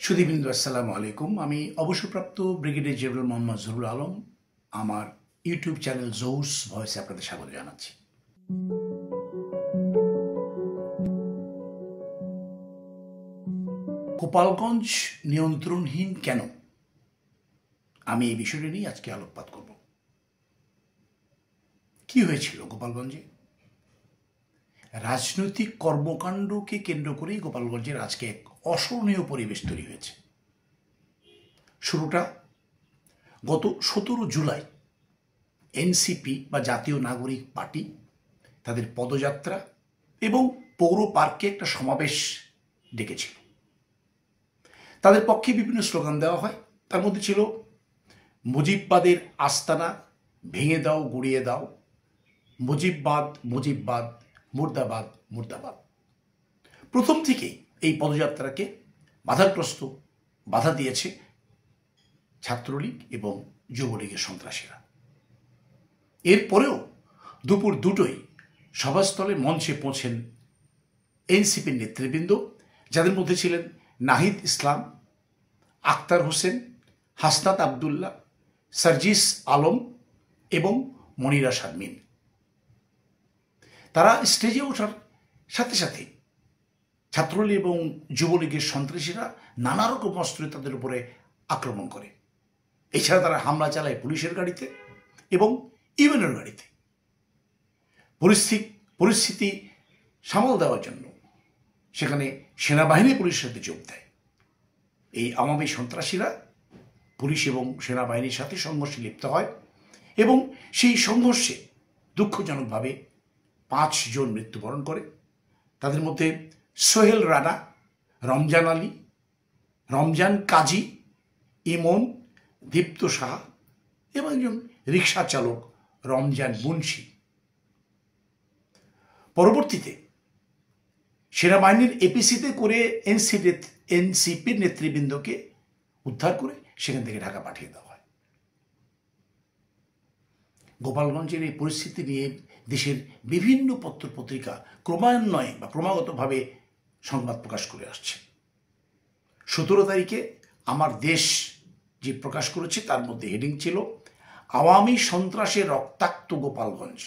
সুধীবৃন্দ আসসালামু আলাইকুম। আমি অবসরপ্রাপ্ত ব্রিগেডিয়ার জেনারেল মোহাম্মদ জহুরুল আলম আমার ইউটিউব চ্যানেল জহুরস ভয়েসে আপনাদের স্বাগত জানাচ্ছি। গোপালগঞ্জ নিয়ন্ত্রণহীন কেন, আমি এই বিষয়টি নিয়ে আজকে আলোকপাত করব। কি হয়েছিল গোপালগঞ্জে? রাজনৈতিক কর্মকাণ্ডকে কেন্দ্র করেই গোপালগঞ্জের আজকে এক অসহনীয় পরিবেশ তৈরি হয়েছে। শুরুটা গত 17 জুলাই এনসিপি বা জাতীয় নাগরিক পার্টি তাদের পদযাত্রা এবং পৌর পার্কে একটা সমাবেশ ডেকেছিল। তাদের পক্ষে বিভিন্ন স্লোগান দেওয়া হয়, তার মধ্যে ছিল মুজিববাদের আস্তানা ভেঙে দাও, গুড়িয়ে দাও, মুজিববাদ মুজিববাদ, মুর্দাবাদ মুর্দাবাদ। প্রথম থেকেই এই পদযাত্রাকে বাধা দিয়েছে ছাত্রলীগ এবং যুবলীগের সন্ত্রাসীরা। এরপরেও দুপুর 2টোয় সভাস্থলে মঞ্চে পৌঁছেন এনসিপির নেতৃবৃন্দ, যাদের মধ্যে ছিলেন নাহিদ ইসলাম, আক্তার হোসেন, হাসনাত আবদুল্লাহ, সার্জিস আলম এবং মনিরা শারমিন। তারা স্টেজে ওঠার সাথে সাথে ছাত্রলীগ এবং যুবলীগের সন্ত্রাসীরা নানা রকম অস্ত্রে তাদের উপরে আক্রমণ করে। এছাড়া তারা হামলা চালায় পুলিশের গাড়িতে এবং ইউএনের গাড়িতে। পরিস্থিতি সামাল দেওয়ার জন্য সেখানে সেনাবাহিনী পুলিশের সাথে যোগ দেয়। এই আওয়ামী সন্ত্রাসীরা পুলিশ এবং সেনাবাহিনীর সাথে সংঘর্ষে লিপ্ত হয় এবং সেই সংঘর্ষে দুঃখজনকভাবে 5 জন মৃত্যুবরণ করে। তাদের মধ্যে সোহেল রানা, রমজান আলী, রমজান কাজী, ইমন, দীপ্ত সাহা এবং একজন রিক্সা চালক রমজান মুন্সি। পরবর্তীতে সেনাবাহিনীর এপিসিতে করে এনসিপির নেতৃবৃন্দকে উদ্ধার করে সেখান থেকে ঢাকা পাঠিয়ে দেওয়া হয়। গোপালগঞ্জের এই পরিস্থিতি নিয়ে দেশের বিভিন্ন পত্রপত্রিকা ক্রমান্বয়ে বা ক্রমাগতভাবে সংবাদ প্রকাশ করে আসছে। 17 তারিখে আমার দেশ যে প্রকাশ করেছে তার মধ্যে হেডিং ছিল আওয়ামী সন্ত্রাসে রক্তাক্ত গোপালগঞ্জ।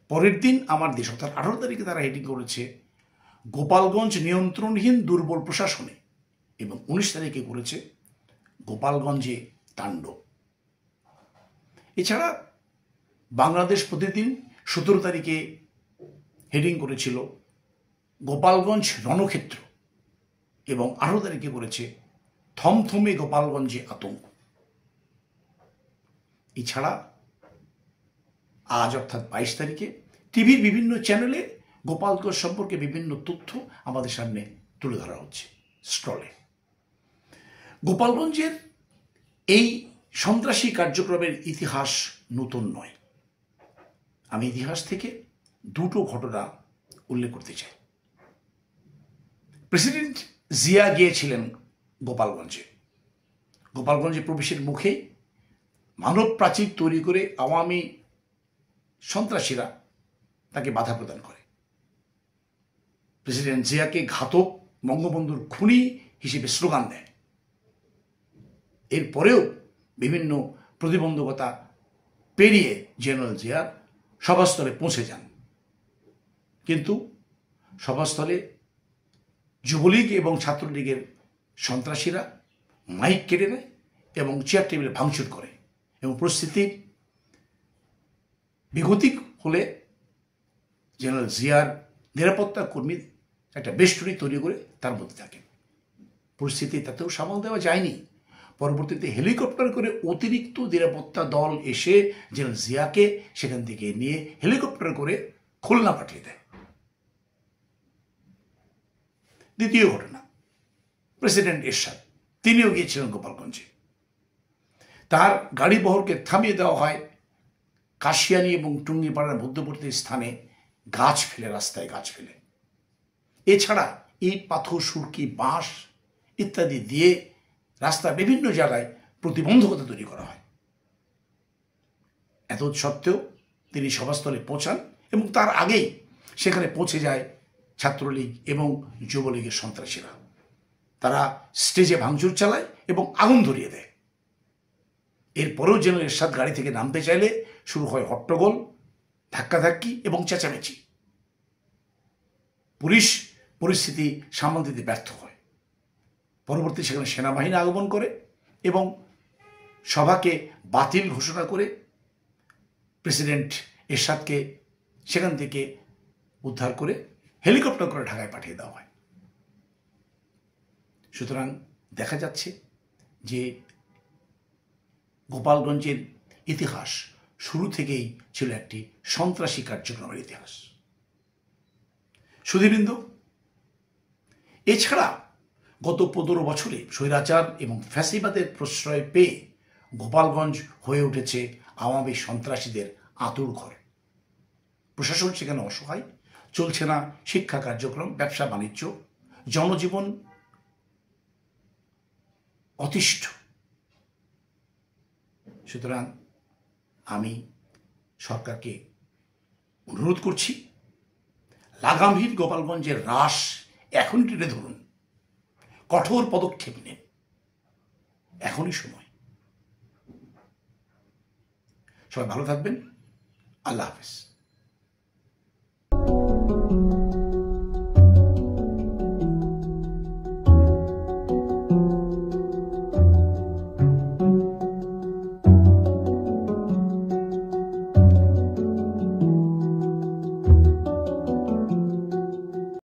পরের দিন আমার দেশ অর্থাৎ 18 তারিখে তারা হেডিং করেছে গোপালগঞ্জ নিয়ন্ত্রণহীন দুর্বল প্রশাসনে, এবং 19 তারিখে করেছে গোপালগঞ্জে তাণ্ডব। এছাড়া বাংলাদেশ প্রতিদিন 17 তারিখে হেডিং করেছিল গোপালগঞ্জ রণক্ষেত্র এবং 18 তারিখে করেছে থমথমে গোপালগঞ্জে আতঙ্ক। এছাড়া আজ অর্থাৎ 22 তারিখে টিভির বিভিন্ন চ্যানেলে গোপালগঞ্জ সম্পর্কে বিভিন্ন তথ্য আমাদের সামনে তুলে ধরা হচ্ছে স্ক্রলে। গোপালগঞ্জের এই সন্ত্রাসী কার্যক্রমের ইতিহাস নতুন নয়। আমি ইতিহাস থেকে 2টো ঘটনা উল্লেখ করতে চাই। প্রেসিডেন্ট জিয়া গিয়েছিলেন গোপালগঞ্জে প্রবেশের মুখে মানব প্রাচীর তৈরি করে আওয়ামী সন্ত্রাসীরা তাকে বাধা প্রদান করে। প্রেসিডেন্ট জিয়াকে ঘাতক, বঙ্গবন্ধুর খুনি হিসেবে স্লোগান দেয়। এরপরেও বিভিন্ন প্রতিবন্ধকতা পেরিয়ে জেনারেল জিয়ার সভাস্থলে পৌঁছে যান, কিন্তু সভাস্থলে যুবলীগ এবং ছাত্রলীগের সন্ত্রাসীরা মাইক কেড়ে নেয় এবং চেয়ার টেবিলে ভাঙচুর করে এবং পরিস্থিতি বিগতিক হলে জেনারেল জিয়ার নিরাপত্তা কর্মী একটা বেষ্টনী তৈরি করে তার মধ্যে থাকে। পরিস্থিতি তাতেও সামাল দেওয়া যায়নি। পরবর্তীতে হেলিকপ্টার করে অতিরিক্ত নিরাপত্তা দল এসে জেনারেল জিয়াকে সেখান থেকে নিয়ে হেলিকপ্টার করে খুলনা পাঠিয়ে দেয়। দ্বিতীয় ঘটনা, প্রেসিডেন্ট এরশাদ তিনিও গিয়েছিলেন গোপালগঞ্জে। তার গাড়ি বহরকে থামিয়ে দেওয়া হয় কাশিয়ানী এবং টুঙ্গিপাড়ার মধ্যবর্তী স্থানে রাস্তায় গাছ ফেলে। এছাড়া ইট, পাথর, সুরকি, বাঁশ ইত্যাদি দিয়ে রাস্তার বিভিন্ন জায়গায় প্রতিবন্ধকতা তৈরি করা হয়। এত সত্ত্বেও তিনি সভাস্থলে পৌঁছান এবং তার আগেই সেখানে পৌঁছে যায় ছাত্রলীগ এবং যুবলীগের সন্ত্রাসীরা। তারা স্টেজে ভাঙচুর চালায় এবং আগুন ধরিয়ে দেয়। এরপরেও যেন এরশাদ গাড়ি থেকে নামতে চাইলে শুরু হয় হট্টগোল, ধাক্কাধাক্কি এবং চেঁচামেচি। পুলিশ পরিস্থিতি সামাল দিতে ব্যর্থ হয়। পরবর্তী সেখানে সেনাবাহিনী আগমন করে এবং সভাকে বাতিল ঘোষণা করে প্রেসিডেন্ট এরশাদকে সেখান থেকে উদ্ধার করে হেলিকপ্টার করে ঢাকায় পাঠিয়ে দেওয়া হয়। সুতরাং দেখা যাচ্ছে যে গোপালগঞ্জের ইতিহাস শুরু থেকেই ছিল একটি সন্ত্রাসী কার্যক্রমের ইতিহাস। সুধীবৃন্দ, এছাড়া গত 15 বছরে স্বৈরাচার এবং ফ্যাসিবাদের প্রশ্রয় পেয়ে গোপালগঞ্জ হয়ে উঠেছে আওয়ামী সন্ত্রাসীদের আঁতুড়ঘর। প্রশাসন সেখানে অসহায়, চলছে না শিক্ষা কার্যক্রম, ব্যবসা বাণিজ্য, জনজীবন অতিষ্ঠ। সুতরাং আমি সরকারকে অনুরোধ করছি, লাগামহীন গোপালগঞ্জের রাশ এখনই টেনে ধরুন, কঠোর পদক্ষেপ নিন, এখনই সময়। সবাই ভালো থাকবেন। আল্লাহ হাফেজ।